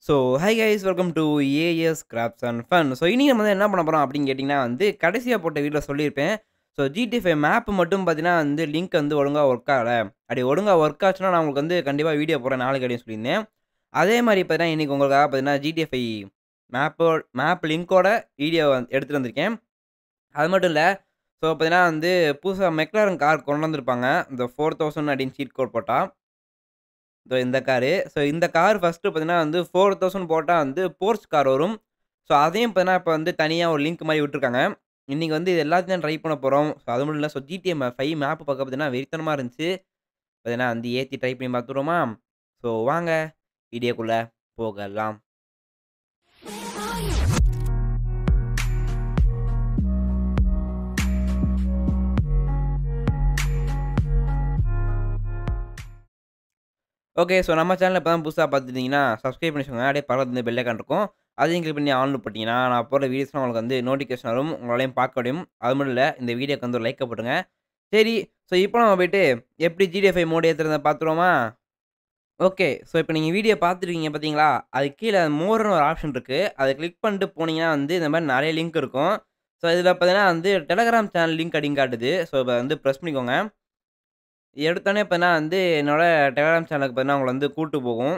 So hi guys welcome to AS crafts and fun. So இனி நம்ம வந்து என்ன பண்ண போகிறோம் அப்படின்னு கேட்டிங்கன்னா வந்து கடைசியாக போட்ட வீடியோவில் சொல்லியிருப்பேன். ஸோ GTA 5 மேப் மட்டும் பார்த்தீங்கன்னா வந்து லிங்க் வந்து ஒழுங்காக ஒர்க் ஆகலை. அப்படி ஒழுங்காக ஒர்க் ஆச்சுன்னா நான் உங்களுக்கு வந்து கண்டிப்பாக வீடியோ போடுறேன் நாளைக்கு அப்படின்னு சொல்லியிருந்தேன். அதே மாதிரி பார்த்தீங்கன்னா இன்றைக்கி உங்களுக்காக பார்த்தீங்கன்னா GTA 5 மேப் லிங்க்கோட வீடியோ எடுத்துகிட்டு வந்திருக்கேன். அது மட்டும் இல்லை, ஸோ பார்த்தீங்கன்னா வந்து புதுசாக மெக்லாரன் கார் கொண்டு வந்திருப்பாங்க. இந்த 4000 அப்படின்னு சீட் கோட் போட்டால் இதோ இந்த காரு. ஸோ இந்த கார் ஃபர்ஸ்ட்டு பார்த்தீங்கன்னா வந்து 4000 போட்டா வந்து போர்ஷ் கார் வரும். ஸோ அதையும் பார்த்தீங்கன்னா இப்ப வந்து தனியா ஒரு லிங்க் மாரி விட்டுருக்காங்க. இன்னைக்கு வந்து இது எல்லாத்தையும் ட்ரை பண்ண போறோம். ஸோ அது மட்டும் இல்ல. ஸோ GTA 5 மேப் பார்க்க பார்த்தீங்கன்னா வெறித்தனமா இருந்துச்சு. பார்த்தீங்கன்னா வந்து ஏத்தி ட்ரை பண்ணி பார்த்துருவோமா? ஸோ வாங்க வீடியோக்குள்ள போகலாம். ஓகே. ஸோ நம்ம சேனல இப்ப தான் புதுசா பார்த்துட்டீங்கன்னா, சப்ஸ்கிரைப் பண்ணி வச்சுக்கோங்க. அப்படியே பக்கத்துல இந்த பெல் ஐகான் இருக்கும். அதையும் கிளிக் பண்ணி ஆல்னு போட்டீங்கன்னா, நான் போடுற வீடியோஸ்லாம் உங்களுக்கு வந்து நோட்டிஃபிகேஷன் வரும். உங்களாலயும் பார்க்க முடியும். அது மட்டும் இல்ல, இந்த வீடியோக்கு வந்து ஒரு லைக்க போட்டுருங்க. சரி, ஸோ இப்போ நம்ம போயிட்டு எப்படி GTA 5 மோட் ஏத்துறத பார்த்துருவோமா? ஓகே. ஸோ இப்போ நீங்க வீடியோ பார்த்துருக்கீங்க பார்த்தீங்களா? அதுக்கு கீழ மோர்ன்னு ஒரு ஆப்ஷன் இருக்கு. அத கிளிக் பண்ணிட்டு போனீங்கன்னா வந்து இந்த மாரி நெறைய லிங்க் இருக்கும். ஸோ இதில பார்த்தீங்கன்னா வந்து டெலகிராம் சேனல் லிங்க் அப்படின்னு காட்டுது. ஸோ இத வந்து பிரஸ் பண்ணிக்கோங்க. எடுத்தோனே பார்த்தீங்கன்னா வந்து என்னோட டெலகிராம் சேனலுக்கு பார்த்தீங்கன்னா உங்கள வந்து கூட்டு போகும்.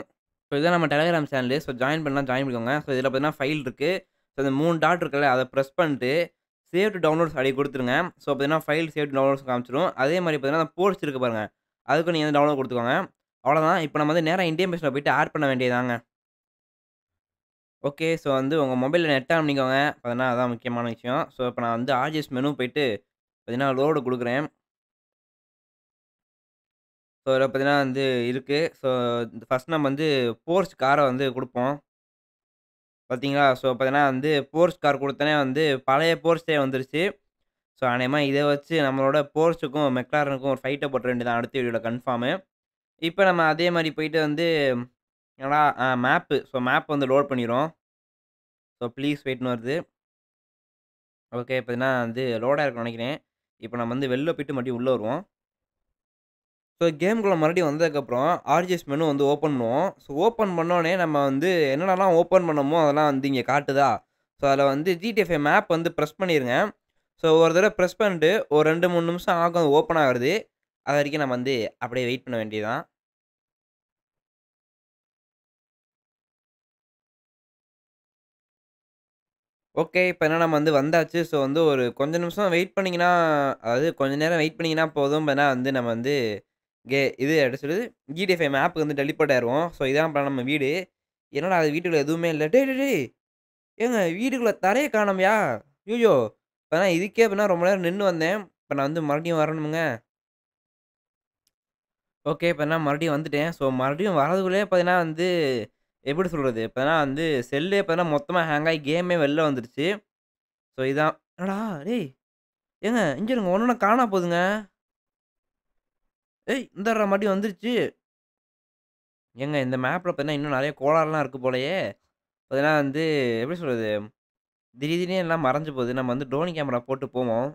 ஸோ இதான் நம்ம டெலகிராம் சேனலு. ஸோ ஜாயின் பண்ணா ஜாயின் பண்ணிக்கோங்க. ஸோ இதில பார்த்தீங்கன்னா ஃபைல் இருக்கு. ஸோ இந்த 3 டாட் இருக்குல்ல, அத பிரஸ் பண்ணிட்டு சேவ் டூ டவுன்லோட்ஸ் அப்படி குடுத்துருங்க. ஸோ பார்த்தீங்கன்னா ஃபைல் சேவ் டூ டவுன்லோட்ஸ் காமிச்சிரும். அதே மாரி பார்த்தீங்கன்னா போர்ட்ஸ் இருக்கு பாருங்க. அதுக்கும் நீங்க வந்து டவுன்லோட் குடுத்துக்கோங்க. அவ்வளோதான். இப்போ நம்ம வந்து நேரா இண்டியன் பேஸ்ல போயிட்டு ஆட் பண்ண வேண்டியதுதாங்க. ஓகே. ஸோ வந்து உங்க மொபைல்ல நெட் ஆன் பண்ணிக்கோங்க. பார்த்தீங்கன்னா அதான் முக்கியமான விஷயம். ஸோ இப்போ நான் வந்து ஆர்ஜிஎஸ் மெனு போயிட்டு பார்த்தீங்கன்னா லோடு குடுக்குறேன். ஸோ இதில பார்த்தீங்கன்னா வந்து இருக்கு. ஸோ ஃபர்ஸ்ட் நம்ம வந்து போர்ஷ் கார வந்து குடுப்போம். பார்த்தீங்களா? ஸோ பார்த்தீங்கன்னா வந்து போர்ஷ் கார் குடுத்தோனே வந்து பழைய போர்ஷே வந்துருச்சு. ஸோ அநேகமா இத வச்சு நம்மளோட போர்ஷுக்கும், மெக்லாரனுக்கும் ஒரு ஃபைட்ட போட்டுற வேண்டியதான் அடுத்த வீடியோல கன்ஃபார்மு. இப்ப நம்ம அதே மாரி போயிட்டு வந்து என்னடா மேப்பு. ஸோ மேப் வந்து லோட் பண்ணிரும். ஸோ ப்ளீஸ் வெயிட்ன்னு வருது. ஓகே. பார்த்தீங்கன்னா வந்து லோட் ஆயிருக்கும்னு நெனைக்கிறேன். இப்ப நம்ம வந்து வெளில போயிட்டு மறுபடியும் உள்ள வருவோம். ஸோ கேம்குள்ள மறுபடியும் வந்ததுக்கப்புறம் ஆர்ஜிஎஸ் மெனு வந்து ஓப்பன் பண்ணுவோம். ஸோ ஓப்பன் பண்ணோனே நம்ம வந்து என்னென்னலாம் ஓப்பன் பண்ணோமோ அதெல்லாம் வந்து இங்க காட்டுதா? ஸோ அதில வந்து GTA 5 மேப் வந்து பிரஸ் பண்ணிருங்க. ஸோ ஒரு தடவ பிரஸ் பண்ணிட்டு ஒரு 2, 3 நிமிஷம் ஆகும் அது ஓப்பன் ஆகுறது. அது வரைக்கும் நம்ம வந்து அப்படியே வெயிட் பண்ண வேண்டியது தான். ஓகே. இப்ப என்ன நம்ம வந்து வந்தாச்சு. ஸோ வந்து ஒரு கொஞ்ச நிமிஷம் வெயிட் பண்ணீங்கன்னா, அதாவது கொஞ்ச நேரம் வெயிட் பண்ணீங்கன்னா போதும். ஏன்னா வந்து நம்ம வந்து இது என்ன சொல்லுது? GTA 5 மேப் வந்து டெலிபோர்ட் ஆயிருவோம். ஸோ இதான் இப்ப நம்ம வீடு. என்னடா அது வீட்டுக்குள்ள எதுவுமே இல்ல. டேய் டேய் டேய்! ஏங்க வீட்டுக்குள்ள தரைய காணோம்யா! ஐய்யயோ! இப்ப நான் இதுக்கே இப்ப ரொம்ப நேரம் நின்னு வந்தேன். இப்ப நான் வந்து மறுபடியும் வரணுமுங்க. ஓகே. இப்ப நான் மறுபடியும் வந்துட்டேன். ஸோ மறுபடியும் வரதுக்குள்ளயே பார்த்தீங்கன்னா வந்து எப்படி சொல்றது? இப்பதான் வந்து செல்லே பார்த்தீங்கன்னா மொத்தமா ஹேங் ஆயி கேமே வெளில வந்துருச்சு. ஸோ இதான் என்னடா டேய்! ஏங்க இங்க இருங்க ஒண்ணொண்ணா காணா போதுங்க. ஏய் இந்தாட்றா மறுபடியும் வந்துருச்சு. ஏங்க இந்த மேப்ல பார்த்தீங்கன்னா இன்னும் நெறைய கோளாறுலாம் இருக்கு போலயே! பார்த்தீங்கன்னா வந்து எப்படி சொல்றது? திடீர் திடீர்னு எல்லாம் மறைஞ்சு போகுது. நம்ம வந்து ட்ரோன் கேமரா போட்டு போவோம்.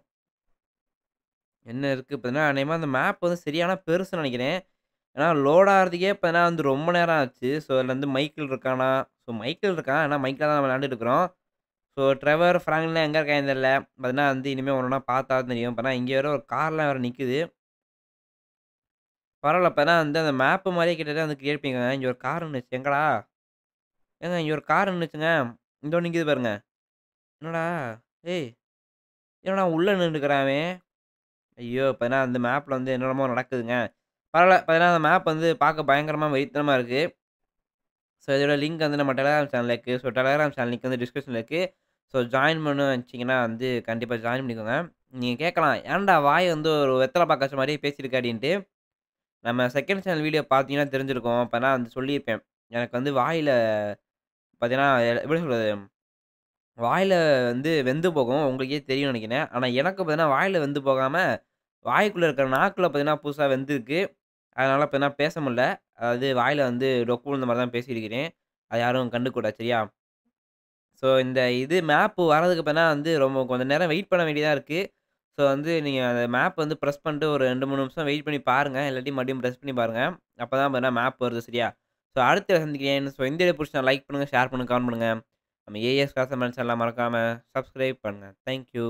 என்ன இருக்கு பார்த்தீங்கன்னா, அநேகமா அந்த மேப் வந்து சரியான பெருசுன்னு நெனைக்கிறேன். ஏன்னா லோட் ஆகுறதுக்கே பார்த்தீங்கன்னா வந்து ரொம்ப நேரம் ஆச்சு. ஸோ அதில வந்து மைக்கேல் இருக்கானா? ஸோ மைக்கேல் இருக்கான். ஆனா மைக்ல தான் நம்ம விளையாண்டுட்டு இருக்கிறோம். ஸோ ட்ரெவர், ஃப்ராங்க்லின்லாம் எங்க இருக்காங்கன்னு தெரியல. பார்த்தீங்கன்னா வந்து இனிமே ஒண்ணொண்ணா பார்த்தா தான் தெரியும். பார்த்தீங்கன்னா இங்க வேற ஒரு கார்லாம் வேற நிக்குது. பரவால்ல. அப்பன்னா வந்து அந்த மேப் மாரியே கிட்டத்தட்ட வந்து கிரியேட் பண்ணியிருக்காங்க. இங்க ஒரு கார் நின்னுச்சு. எங்கடா? ஏங்க இங்க ஒரு கார் நின்னுச்சுங்க. இந்தோ நிக்குது பாருங்க. என்னடா? ஏய்! என்னடா உள்ள நின்னுக்கிறான் அவன்? ஐயோ! இப்பன்னா அந்த மேப்ல வந்து என்னென்னமோ நடக்குதுங்க. பரவால்ல. பார்த்தீங்கன்னா அந்த மேப் வந்து பார்க்க பயங்கரமா வெறித்தனமா இருக்கு. ஸோ இதோட லிங்க் வந்து நம்ம டெலகிராம் சேனல்ல இருக்கு. ஸோ டெலகிராம் சேனல் லிங்க் வந்து டிஸ்கிரிப்ஷன்ல இருக்கு. ஸோ ஜாயின் பண்ணணும்னு நெனச்சீங்கன்னா வந்து கண்டிப்பா ஜாயின் பண்ணிக்கோங்க. நீங்க கேட்கலாம், "ஏன்டா வாய் வந்து ஒரு வெத்தல பாக்கு வச்ச மாரியே பேசியிருக்க" அப்டின்ட்டு. நம்ம செகண்ட் சேனல் வீடியோ பார்த்தீங்கன்னா தெரிஞ்சிருக்கும். அப்ப நான் வந்து சொல்லியிருப்பேன். எனக்கு வந்து வாயில பார்த்தீங்கன்னா, எப்படி சொல்றது? வாயில வந்து வெந்து போகும். உங்களுக்கே தெரியும்னு நெனைக்கிறேன். ஆனா எனக்கு பார்த்தீங்கன்னா, வாயில வெந்து போகாம, வாய்க்குள்ள இருக்கிற நாக்குல பார்த்தீங்கன்னா, புதுசா வெந்திருக்கு. அதனால பார்த்தீங்கன்னா பேச முடில. அதாவது வாயில வந்து டொக்கு விழுந்த மாரி தான் பேசியிருக்கிறேன். அத யாரும் கண்டுக்கக்கூடாது சரியா? ஸோ இந்த இது மேப் வரதுக்கு பார்த்தீங்கன்னா வந்து ரொம்ப கொஞ்சம் நேரம் வெயிட் பண்ண வேண்டியதா இருக்கு. ஸோ வந்து நீங்க அந்த மேப் வந்து பிரஸ் பண்ணிட்டு ஒரு 2, 3 நிமிஷம் வெயிட் பண்ணி பாருங்க. இல்லாட்டி மறுபடியும் பிரஸ் பண்ணி பாருங்க. அப்பதான் பார்த்தீங்கன்னா மேப் வருது சரியா? ஸோ அடுத்து சந்திக்கிறேன். ஸோ இந்த வீடியோ புடிச்சிருந்தா லைக் பண்ணுங்க, ஷேர் பண்ணுங்க, கமெண்ட் பண்ணுங்க. நம்ம ஏஎஸ் காசு சேனல் மறக்காம சப்ஸ்கிரைப் பண்ணுங்க. Thank you.